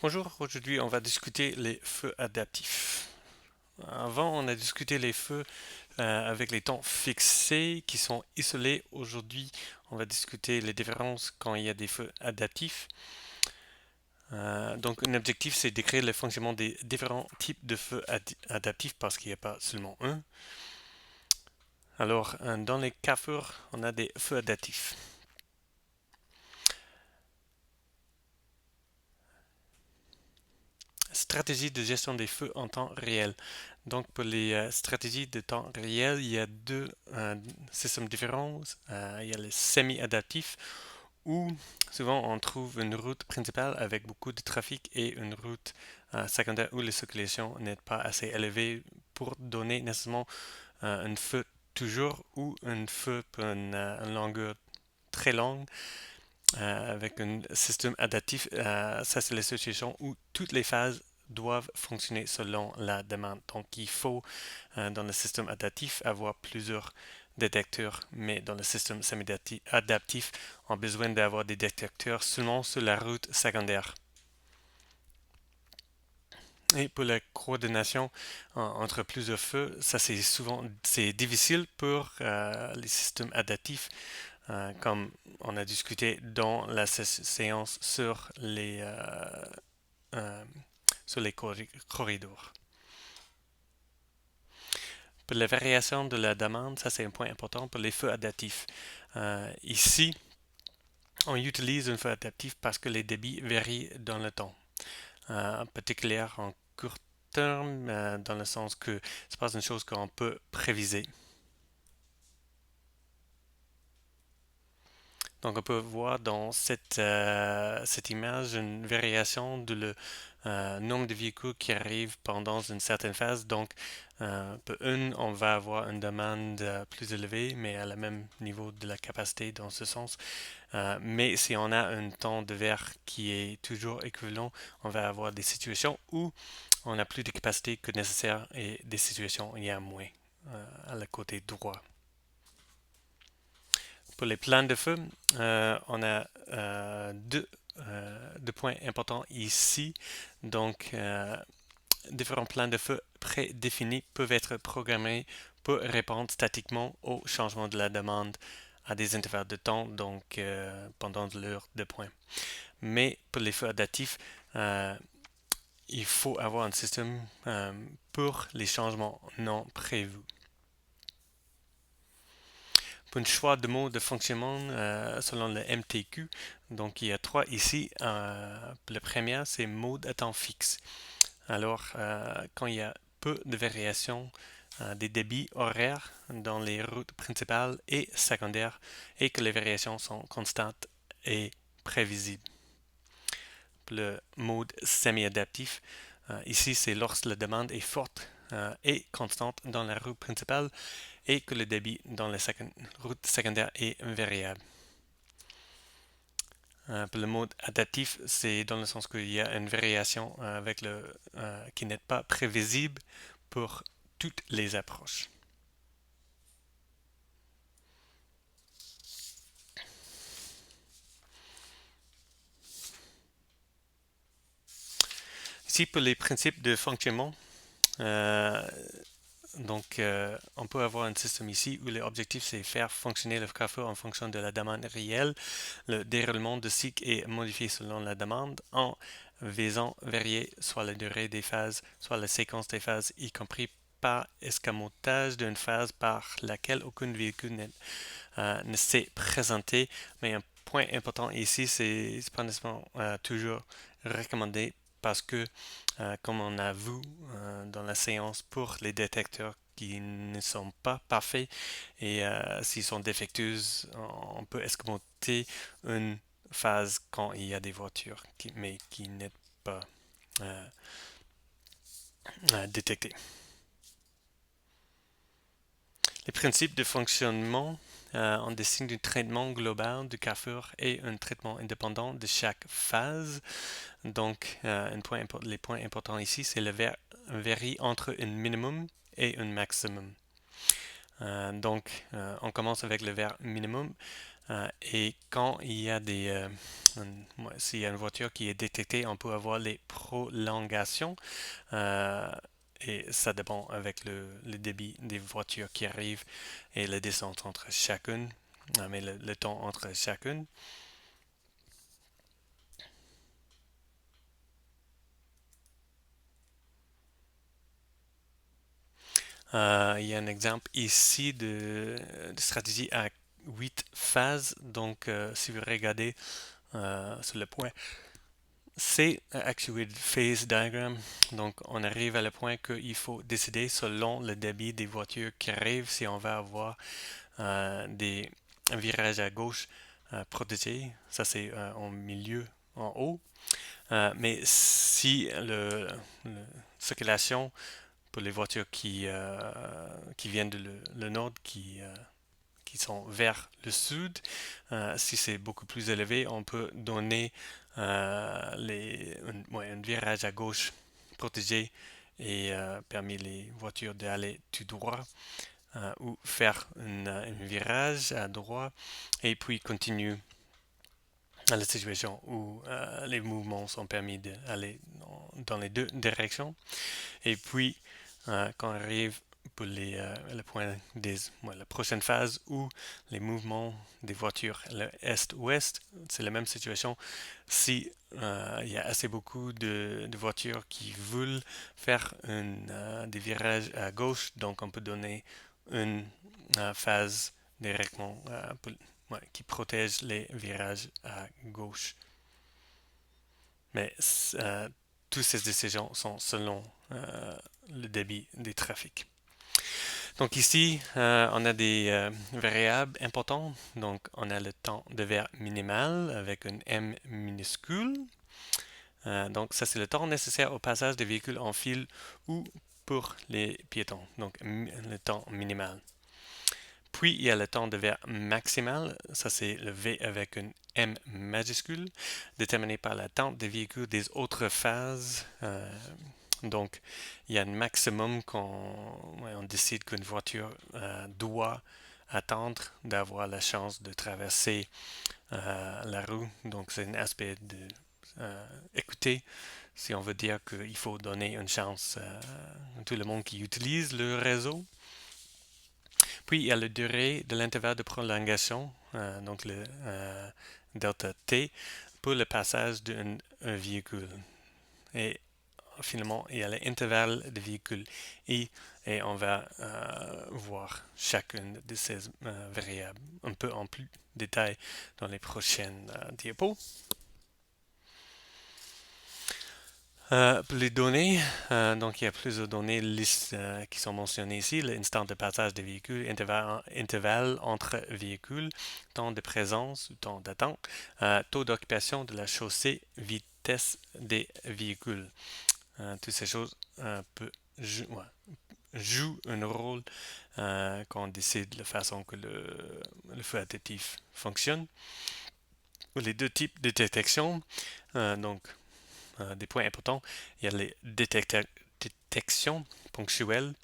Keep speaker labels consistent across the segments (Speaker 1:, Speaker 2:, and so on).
Speaker 1: Bonjour, aujourd'hui on va discuter les feux adaptifs. Avant on a discuté les feux avec les temps fixés qui sont isolés. Aujourd'hui on va discuter les différences quand il y a des feux adaptifs. Donc un objectif c'est d'écrire le fonctionnement des différents types de feux adaptifs parce qu'il n'y a pas seulement un. Alors dans les CAFUR on a des feux adaptifs. Stratégie de gestion des feux en temps réel. Donc pour les stratégies de temps réel, il y a deux systèmes différents. Il y a le semi-adaptif où souvent on trouve une route principale avec beaucoup de trafic et une route secondaire où la circulation n'est pas assez élevée pour donner nécessairement un feu toujours ou un feu pour une longueur très longue avec un système adaptif. Ça, c'est la situation où toutes les phases doivent fonctionner selon la demande. Donc, il faut, dans le système adaptif, avoir plusieurs détecteurs, mais dans le système semi-adaptif, on a besoin d'avoir des détecteurs seulement sur la route secondaire. Et pour la coordination entre plusieurs feux, ça c'est difficile pour les systèmes adaptifs comme on a discuté dans la séance euh, sur les corridors. Pour la variation de la demande, ça c'est un point important pour les feux adaptifs. Ici, on utilise un feu adaptif parce que les débits varient dans le temps, en particulier en court terme, dans le sens que c'est pas une chose qu'on peut préviser. Donc on peut voir dans cette image une variation de le nombre de véhicules qui arrivent pendant une certaine phase. Donc pour une, on va avoir une demande plus élevée, mais à le même niveau de la capacité dans ce sens. Mais si on a un temps de verre qui est toujours équivalent, on va avoir des situations où on a plus de capacité que nécessaire et des situations où il y a moins à la côté droit. Pour les plans de feu, on a deux points importants ici. Donc, différents plans de feu prédéfinis peuvent être programmés pour répondre statiquement au changement de la demande à des intervalles de temps, donc pendant l'heure de point. Mais pour les feux adaptifs, il faut avoir un système pour les changements non prévus. Pour un choix de mode de fonctionnement selon le MTQ, donc il y a trois ici. Le premier, c'est mode à temps fixe. Alors, quand il y a peu de variations des débits horaires dans les routes principales et secondaires et que les variations sont constantes et prévisibles. Le mode semi-adaptif, ici c'est lorsque la demande est forte et constante dans la route principale et que le débit dans la route secondaire est variable. Pour le mode adaptif, c'est dans le sens qu'il y a une variation qui n'est pas prévisible pour toutes les approches. Ici, pour les principes de fonctionnement, euh, on peut avoir un système ici où l'objectif c'est faire fonctionner le CAFE en fonction de la demande réelle. Le déroulement de cycle est modifié selon la demande en visant varier soit la durée des phases, soit la séquence des phases, y compris par escamotage d'une phase par laquelle aucun véhicule ne s'est présenté. Mais un point important ici, c'est pas nécessairement toujours recommandé parce que, comme on a vu dans la séance pour les détecteurs qui ne sont pas parfaits et s'ils sont défectueux, on peut escamoter une phase quand il y a des voitures, mais qui n'est pas euh, détectées. Les principes de fonctionnement, on dessine un traitement global du CAFUR et un traitement indépendant de chaque phase. Donc, les points importants ici, c'est le varie entre un minimum et un maximum. On commence avec le verre minimum. Et quand il y a s'il y a une voiture qui est détectée, on peut avoir les prolongations. euh, et ça dépend avec le débit des voitures qui arrivent et la distance entre chacune, mais le temps entre chacune. Il y a un exemple ici de stratégie à 8 phases. Donc, si vous regardez sur le point C, Actuated Phase Diagram, donc on arrive à le point qu'il faut décider selon le débit des voitures qui arrivent si on va avoir des virages à gauche protégés. Ça, c'est en milieu, en haut. Mais si le circulation pour les voitures qui viennent de le nord, qui sont vers le sud, si c'est beaucoup plus élevé, on peut donner un virage à gauche protégé et permis les voitures d'aller tout droit ou faire un virage à droite et puis continue à la situation où les mouvements sont permis d'aller dans les deux directions. Et puis, quand on arrive pour le point la prochaine phase où les mouvements des voitures, le est-ouest, c'est la même situation. Si il y a assez beaucoup de voitures qui veulent faire des virages à gauche, donc on peut donner une phase directement qui protège les virages à gauche. Mais toutes ces décisions sont selon le débit des trafics. Donc ici, on a des variables importantes. Donc on a le temps de verre minimal avec un M minuscule. Donc ça c'est le temps nécessaire au passage des véhicules en file ou pour les piétons. Donc le temps minimal. Puis il y a le temps de verre maximal, ça c'est le V avec une M majuscule, déterminé par l'attente des véhicules des autres phases. Donc il y a un maximum on décide qu'une voiture doit attendre d'avoir la chance de traverser la rue. Donc c'est un aspect de écouter si on veut dire qu'il faut donner une chance à tout le monde qui utilise le réseau. Puis il y a la durée de l'intervalle de prolongation, donc le delta t, pour le passage d'un véhicule. Et finalement, il y a l'intervalle de véhicule I, et on va voir chacune de ces variables un peu en plus détail dans les prochaines diapos. Pour les données, donc il y a plusieurs données listes qui sont mentionnées ici. L'instant de passage des véhicules, intervalle entre véhicules, temps de présence ou temps d'attente, taux d'occupation de la chaussée, vitesse des véhicules. Toutes ces choses jouent un rôle quand on décide de la façon que le feu additif fonctionne. Pour les deux types de détection, donc des points importants. Il y a les détections ponctuelles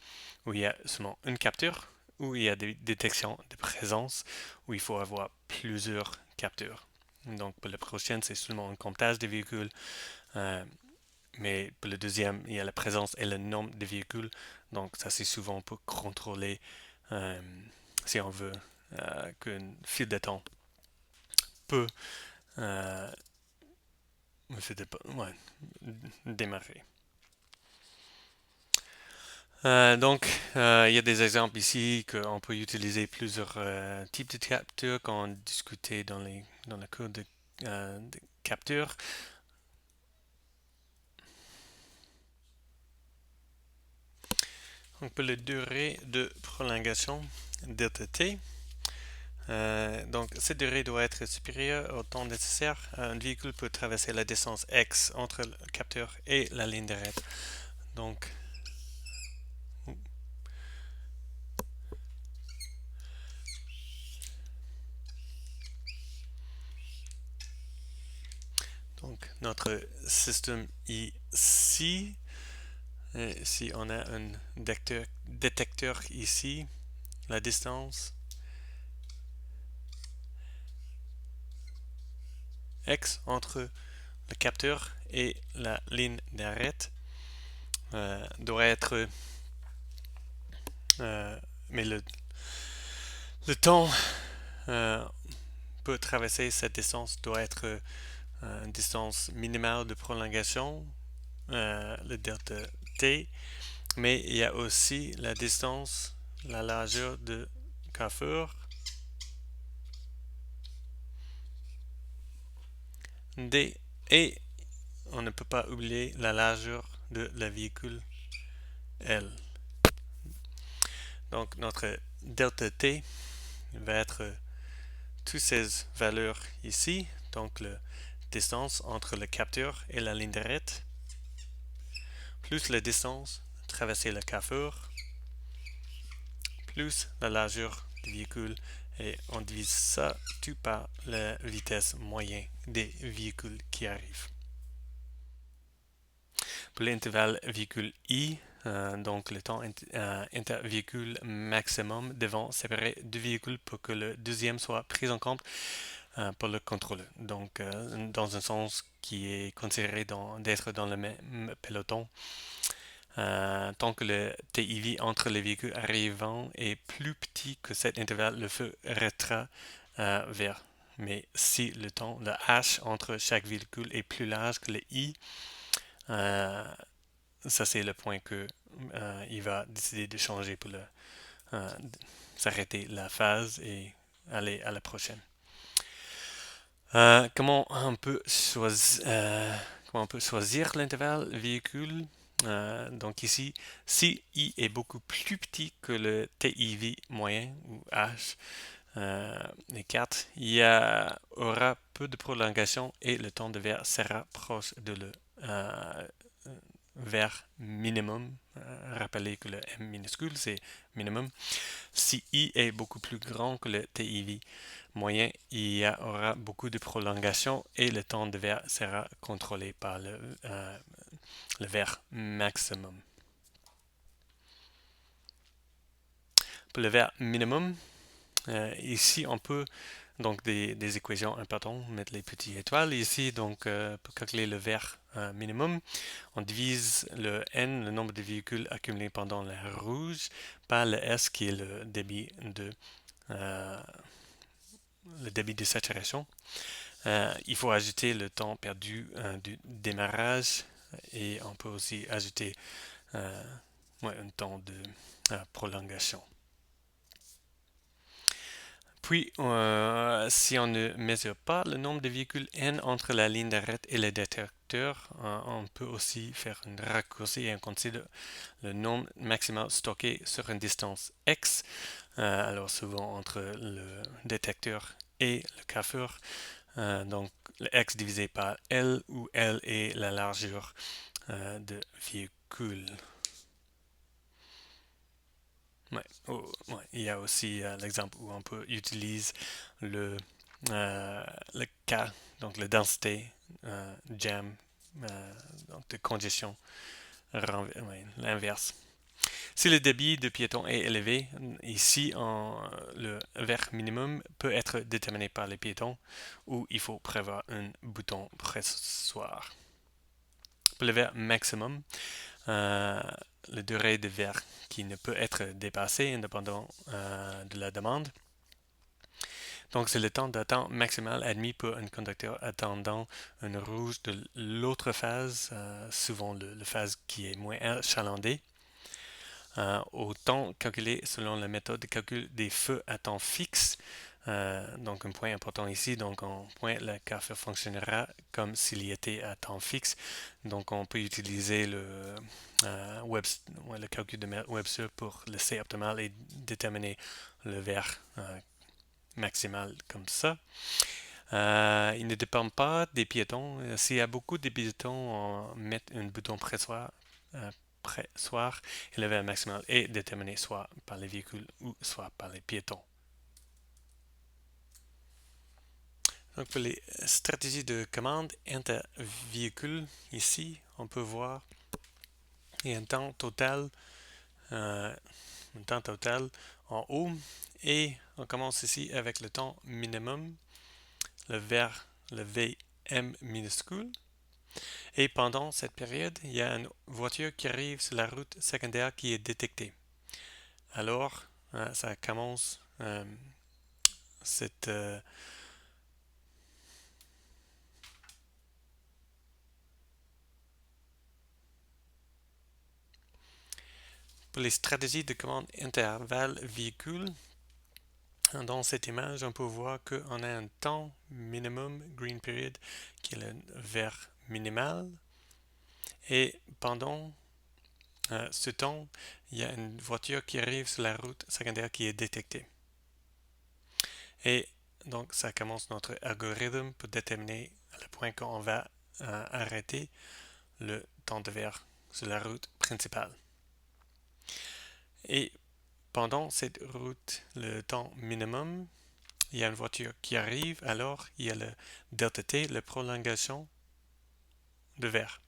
Speaker 1: où il y a seulement une capture, ou il y a des détections de présence où il faut avoir plusieurs captures. Donc pour la prochaine, c'est seulement un comptage des véhicules, mais pour le deuxième, il y a la présence et le nombre de véhicules. Donc ça, c'est souvent pour contrôler si on veut qu'une file d'attente peut démarrer. Donc, il y a des exemples ici qu'on peut utiliser plusieurs types de captures qu'on discutait dans le cours de capture. Donc, pour la durée de prolongation delta t, donc cette durée doit être supérieure au temps nécessaire. Un véhicule peut traverser la distance x entre le capteur et la ligne d'arrêt. Donc, notre système ici, si on a un détecteur ici, la distance X entre le capteur et la ligne d'arrêt doit être mais le temps pour traverser cette distance doit être une distance minimale de prolongation, le delta t, mais il y a aussi la distance, la largeur de Carrefour d, et on ne peut pas oublier la largeur de la véhicule L. Donc notre delta t va être toutes ces valeurs ici, donc la distance entre le capteur et la ligne d'arrêt, plus la distance traverser le carrefour, plus la largeur du véhicule, et on divise ça tout par la vitesse moyenne des véhicules qui arrivent. Pour l'intervalle véhicule I, donc le temps intervéhicule maximum devant séparer deux véhicules pour que le deuxième soit pris en compte pour le contrôle. Donc, dans un sens qui est considéré d'être dans le même peloton. Tant que le TIV entre les véhicules arrivants est plus petit que cet intervalle, le feu arrêtera vert. Mais si le temps, le H entre chaque véhicule est plus large que le I, ça c'est le point que il va décider de changer pour s'arrêter la phase et aller à la prochaine. Comment on peut choisir l'intervalle véhicule? Donc ici, si I est beaucoup plus petit que le TIV moyen ou H, les 4, il y aura peu de prolongation et le temps de verre sera proche de le verre minimum. Rappelez que le M minuscule c'est minimum. Si I est beaucoup plus grand que le TIV moyen, il y aura beaucoup de prolongation et le temps de verre sera contrôlé par le verre maximum. Pour le verre minimum, ici on peut donc des équations importantes, mettre les petites étoiles ici. Donc pour calculer le verre minimum, on divise le N, le nombre de véhicules accumulés pendant la rouge, par le S qui est le débit de saturation. Il faut ajouter le temps perdu du démarrage et on peut aussi ajouter un temps de prolongation. Puis, si on ne mesure pas le nombre de véhicules N entre la ligne d'arrêt et le détecteur, on peut aussi faire un raccourci et on considère le nombre maximal stocké sur une distance X, alors souvent entre le détecteur et le carrefour. Donc, le X divisé par L, où L est la largeur de véhicule. Ouais. Ouais. Il y a aussi l'exemple où on peut utiliser le K, donc la densité jam, donc de congestion, l'inverse. Si le débit de piétons est élevé, ici le verre minimum peut être déterminé par les piétons ou il faut prévoir un bouton pressoir. Pour le verre maximum, la durée de verre qui ne peut être dépassée indépendamment de la demande. Donc, c'est le temps d'attente maximal admis pour un conducteur attendant un rouge de l'autre phase, souvent la phase qui est moins achalandée. Au temps calculé selon la méthode de calcul des feux à temps fixe. Donc un point important ici, donc en point le carrefour fonctionnera comme s'il y était à temps fixe. Donc on peut utiliser le calcul de Webster pour le C optimal et déterminer le verre maximal comme ça. Il ne dépend pas des piétons. S'il y a beaucoup de piétons, on met un bouton pressoir et le verre maximal est déterminé soit par les véhicules ou soit par les piétons. Donc pour les stratégies de commande inter-véhicule, ici on peut voir il y a un temps total en haut et on commence ici avec le temps minimum, le VN M minuscule. Et pendant cette période, il y a une voiture qui arrive sur la route secondaire qui est détectée. Alors, ça commence cette pour les stratégies de commande intervalle véhicule, dans cette image, on peut voir qu'on a un temps minimum green period qui est le vert minimal. Et pendant ce temps, il y a une voiture qui arrive sur la route secondaire qui est détectée. Et donc, ça commence notre algorithme pour déterminer le point qu'on va arrêter le temps de vert sur la route principale. Et pendant cette route, le temps minimum, il y a une voiture qui arrive, alors il y a le delta t, la prolongation de vert.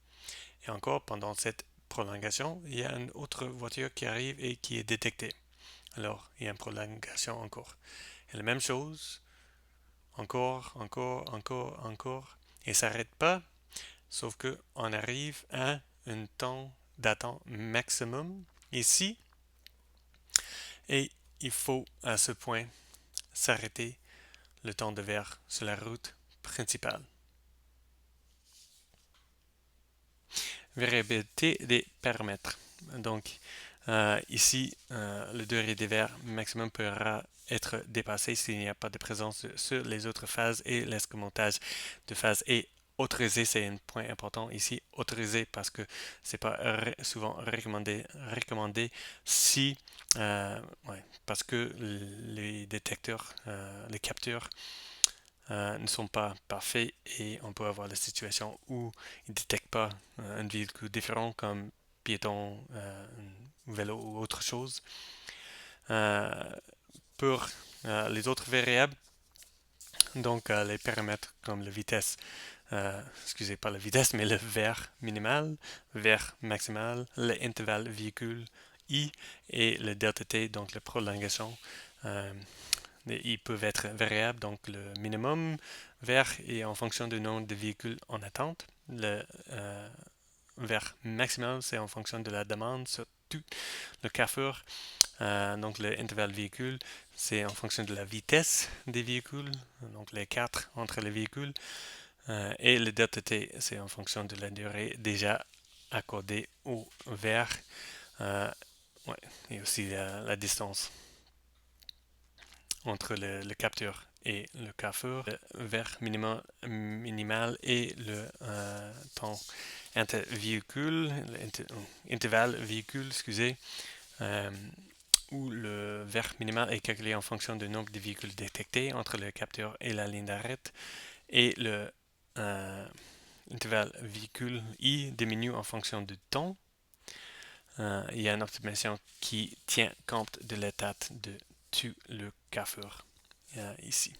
Speaker 1: Et encore, pendant cette prolongation, il y a une autre voiture qui arrive et qui est détectée. Alors, il y a une prolongation encore. Et la même chose, encore, et ça n'arrête pas, sauf qu'on arrive à un temps d'attente maximum ici, et il faut à ce point s'arrêter le temps de vert sur la route principale. Variabilité des paramètres. Donc, ici, le durée des verres maximum pourra être dépassé s'il n'y a pas de présence sur les autres phases et l'escamotage de phase est autorisé. C'est un point important ici, autorisé parce que c'est pas souvent recommandé si parce que les détecteurs, les capteurs ne sont pas parfaits et on peut avoir la situation où ils ne détectent pas un véhicule différent comme piéton, vélo ou autre chose. Pour les autres variables, donc les paramètres comme la vitesse, excusez pas la vitesse, mais le vert minimal, vert maximal, l'intervalle véhicule I et le delta t, donc la prolongation. Ils peuvent être variables, donc le minimum vert est en fonction du nombre de véhicules en attente. Le vert maximal, c'est en fonction de la demande sur tout le carrefour. Donc le intervalle véhicule, c'est en fonction de la vitesse des véhicules, donc les 4 entre les véhicules. Et le delta t, c'est en fonction de la durée déjà accordée au vert. Et aussi la distance entre le capteur et le carrefour, le vert minimal et le temps intervéhicule, intervalle véhicule, excusez, où le vert minimal est calculé en fonction du nombre de véhicules détectés entre le capteur et la ligne d'arrêt et le intervalle véhicule I diminue en fonction du temps. Il y a une optimisation qui tient compte de l'état de tout le carrefour ici.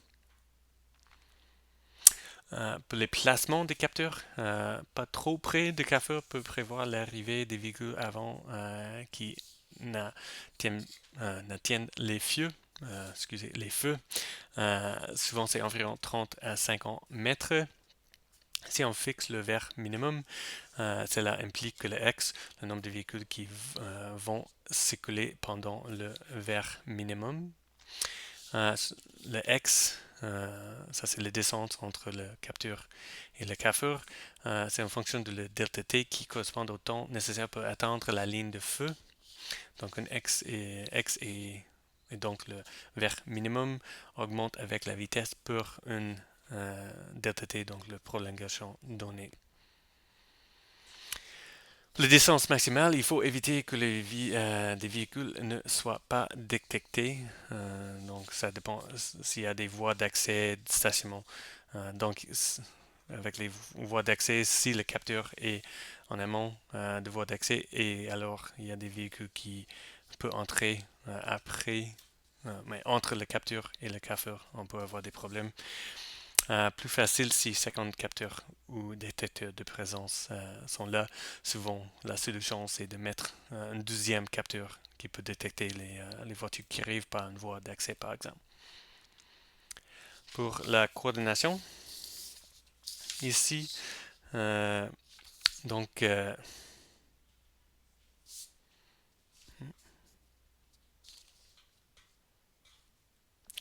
Speaker 1: Pour les placements des capteurs, pas trop près des carrefours peut prévoir l'arrivée des véhicules avant qui n'attiennent les feux. Les feux. Souvent c'est environ 30 à 50 mètres. Si on fixe le vert minimum, cela implique que le X, le nombre de véhicules qui vont circuler pendant le vert minimum. Le X, ça c'est la descente entre le capteur et le carrefour. C'est en fonction de le delta t qui correspond au temps nécessaire pour atteindre la ligne de feu. Donc un X et donc le vert minimum augmente avec la vitesse pour une delta t, donc la prolongation donnée. Pour la distance maximale, il faut éviter que des véhicules ne soient pas détectés. Donc ça dépend s'il y a des voies d'accès, de stationnement. Donc avec les voies d'accès, si le capteur est en amont de voies d'accès, et alors il y a des véhicules qui peuvent entrer après, mais entre le capteur et le carrefour, on peut avoir des problèmes. Plus facile si 50 capteurs ou détecteurs de présence sont là. Souvent, la solution, c'est de mettre un deuxième capteur qui peut détecter les voitures qui arrivent par une voie d'accès, par exemple. Pour la coordination, ici. Donc,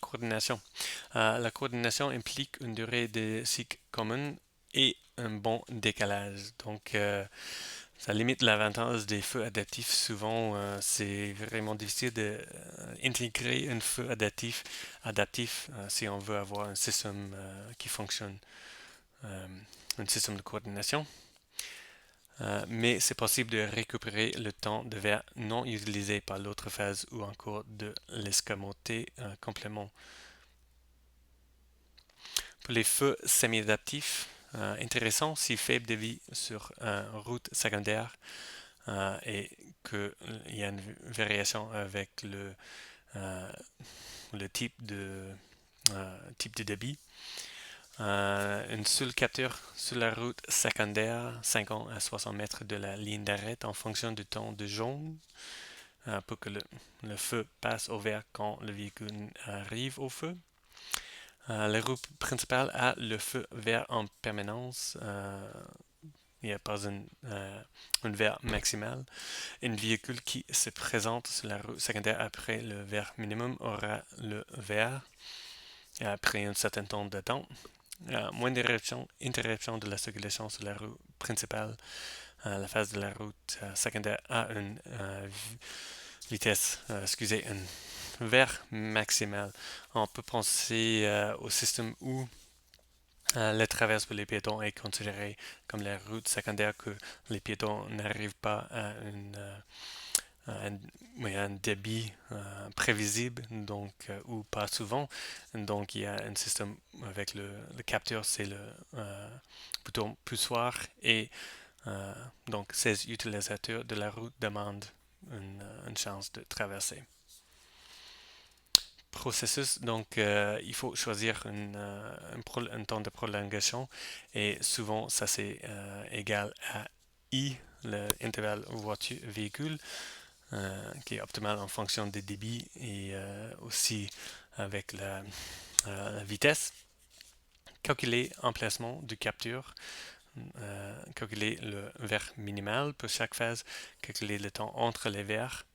Speaker 1: coordination. La coordination implique une durée de cycle commune et un bon décalage. Donc, ça limite l'avantage des feux adaptifs. Souvent, c'est vraiment difficile d'intégrer un feu adaptif si on veut avoir un système qui fonctionne, un système de coordination. Mais c'est possible de récupérer le temps de verre non utilisé par l'autre phase ou encore de l'escamoter complètement. Pour les feux semi-adaptifs, intéressant si faible de vie sur route secondaire et qu'il y a une variation avec le type de débit. Une seule capture sur la route secondaire, 50 à 60 mètres de la ligne d'arrêt en fonction du temps de jaune pour que le feu passe au vert quand le véhicule arrive au feu. La route principale a le feu vert en permanence. Il n'y a pas un vert maximal. Un véhicule qui se présente sur la route secondaire après le vert minimum aura le vert après un certain temps d'attente. Moins d'interruption de la circulation sur la route principale. La phase de la route secondaire a une vitesse, un vert maximal. On peut penser au système où la traverse pour les piétons est considérée comme la route secondaire, que les piétons n'arrivent pas à un débit prévisible, donc ou pas souvent. Donc il y a un système avec le capteur, c'est le bouton poussoir et donc ces utilisateurs de la route demandent une chance de traverser. Processus, donc il faut choisir un temps de prolongation et souvent ça c'est égal à I, l'intervalle voiture-véhicule, qui est optimal en fonction des débits et aussi avec la vitesse. Calculer emplacement du capture, calculer le vert minimal pour chaque phase, calculer le temps entre les verts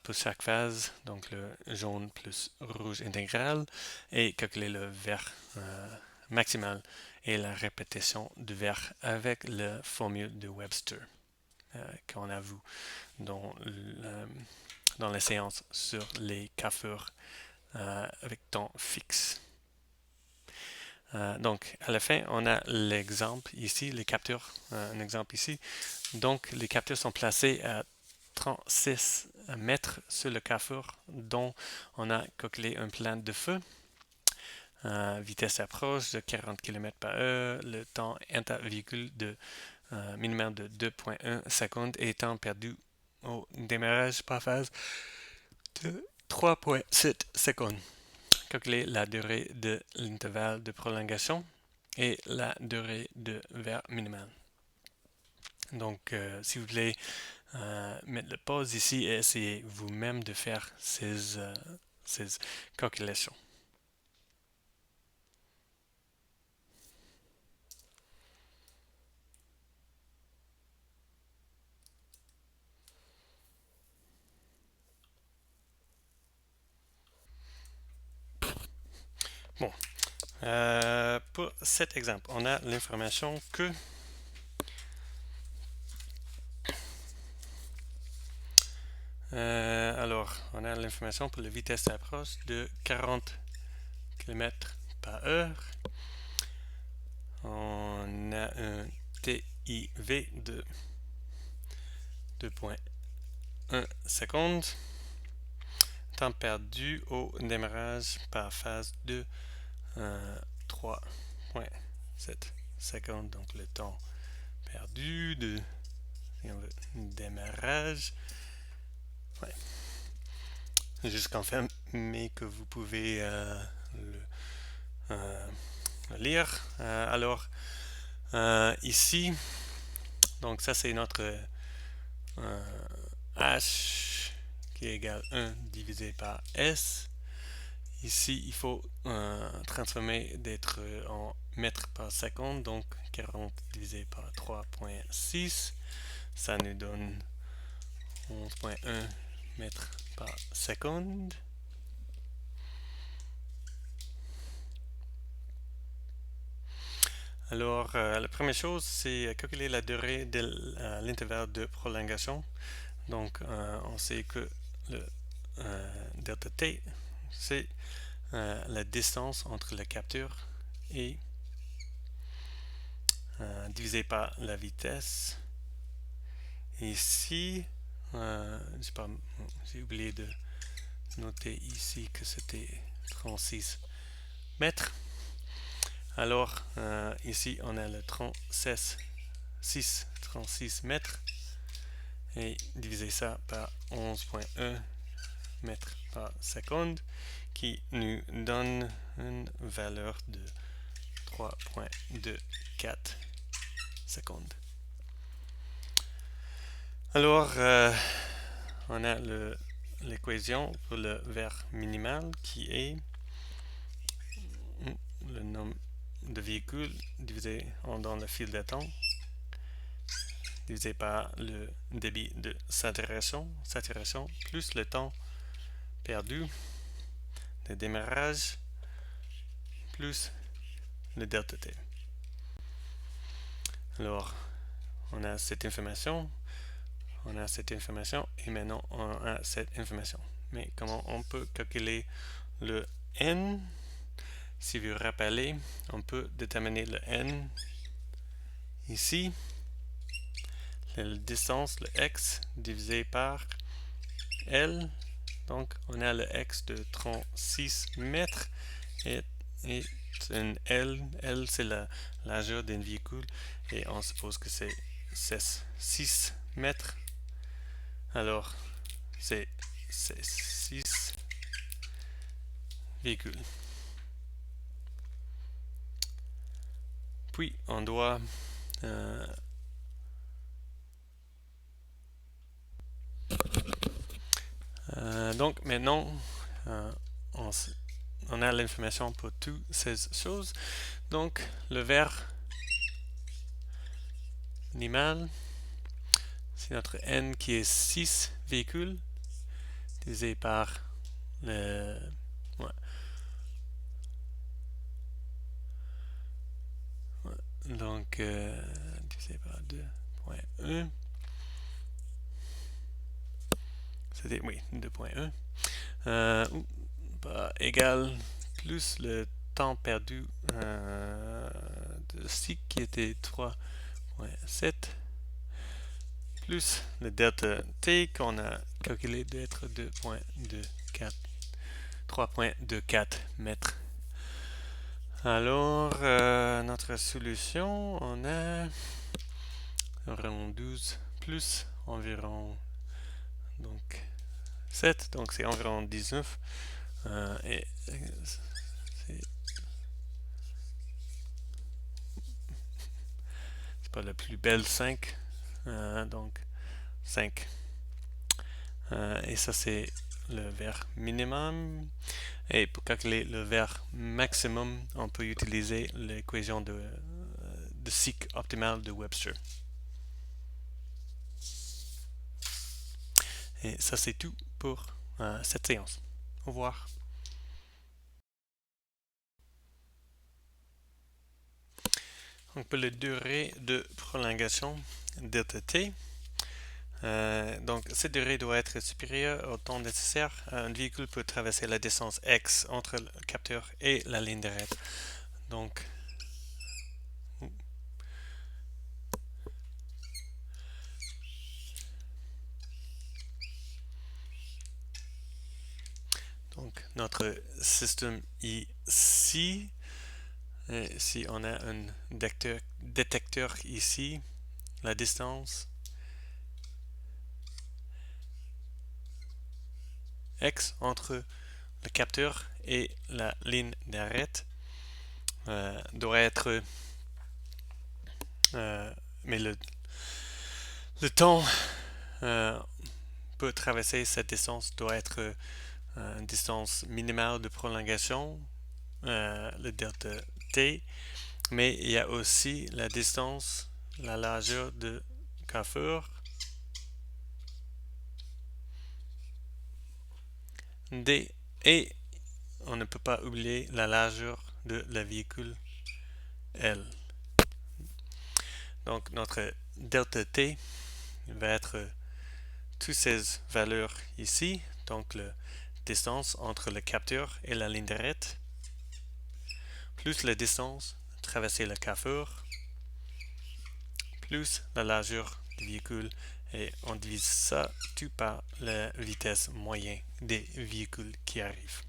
Speaker 1: pour chaque phase, donc le jaune plus rouge intégral, et calculer le vert maximal et la répétition du vert avec la formule de Webster qu'on a vu dans la séance sur les coiffures avec temps fixe. Donc, à la fin, on a l'exemple ici, les capteurs, un exemple ici. Donc, les capteurs sont placés à 36 mètres sur le carrefour, dont on a calculé un plan de feu. Vitesse d'approche de 40 km/h, le temps intervéhicule de minimum de 2,1 secondes et temps perdu au démarrage par phase de 3,7 secondes. Calculer la durée de l'intervalle de prolongation et la durée de vert minimal. Donc, si vous voulez mettre le pause ici et essayer vous-même de faire ces calculations. Bon, pour cet exemple, on a l'information que alors, on a l'information pour la vitesse d'approche de 40 km/h. On a un TIV de 2,1 secondes. Temps perdu au démarrage par phase de 3,7 secondes. Donc le temps perdu de démarrage. Ouais. Juste confirmer que vous pouvez le lire. Alors ici, donc ça c'est notre H qui est égal 1 divisé par S. Ici, il faut transformer d'être en mètres par seconde, donc 40 divisé par 3.6, ça nous donne 11.1 mètres par seconde. Alors, la première chose, c'est calculer la durée de l'intervalle de prolongation. Donc, on sait que le delta t, c'est la distance entre le capteur et divisé par la vitesse. Ici, j'ai oublié de noter ici que c'était 36 mètres. Alors, ici, on a le 36 mètres et diviser ça par 11.1 mètres par seconde qui nous donne une valeur de 3.24 secondes. Alors, on a l'équation pour le verre minimal qui est le nombre de véhicules divisé dans le fil de temps divisé par le débit de saturation plus le temps perdu de démarrage plus le delta t. Alors, on a cette information et maintenant on a cette information. Mais comment on peut calculer le n? Si vous vous rappelez, on peut déterminer le n ici. La distance, le x, divisé par L. Donc, on a le x de 36 mètres et une L. L, c'est la largeur d'un véhicule et on suppose que c'est 6 mètres. Alors, c'est 6 véhicules. Puis, on doit donc maintenant, on a l'information pour toutes ces choses. Donc, le verre minimal, c'est notre n qui est 6 véhicules divisé par le... Donc, divisé par 2.1. C'était, oui, 2.1. Égal plus le temps perdu de cycle qui était 3.7 plus le delta t qu'on a calculé d'être 3.24 mètres. Alors, notre solution, on a environ 12 plus environ donc 7, donc c'est environ 19. Et c'est pas la plus belle 5, donc 5. Et ça c'est le verre minimum. Et pour calculer le verre maximum, on peut utiliser l'équation de cycle optimal de Webster. Et ça c'est tout pour cette séance. Au revoir. Donc pour la durée de prolongation delta t, donc cette durée doit être supérieure au temps nécessaire. Un véhicule peut traverser la distance x entre le capteur et la ligne d'arrêt. Donc notre système ici, si on a un détecteur ici, la distance x entre le capteur et la ligne d'arrêt doit être mais le temps peut traverser cette distance doit être une distance minimale de prolongation, le delta t, mais il y a aussi la distance, la largeur de Carrefour, d, et on ne peut pas oublier la largeur de la véhicule L. Donc notre delta t va être toutes ces valeurs ici, donc la distance entre le capteur et la ligne d'arrêt, plus la distance traverser le carrefour, plus la largeur du véhicule, et on divise ça tout par la vitesse moyenne des véhicules qui arrivent.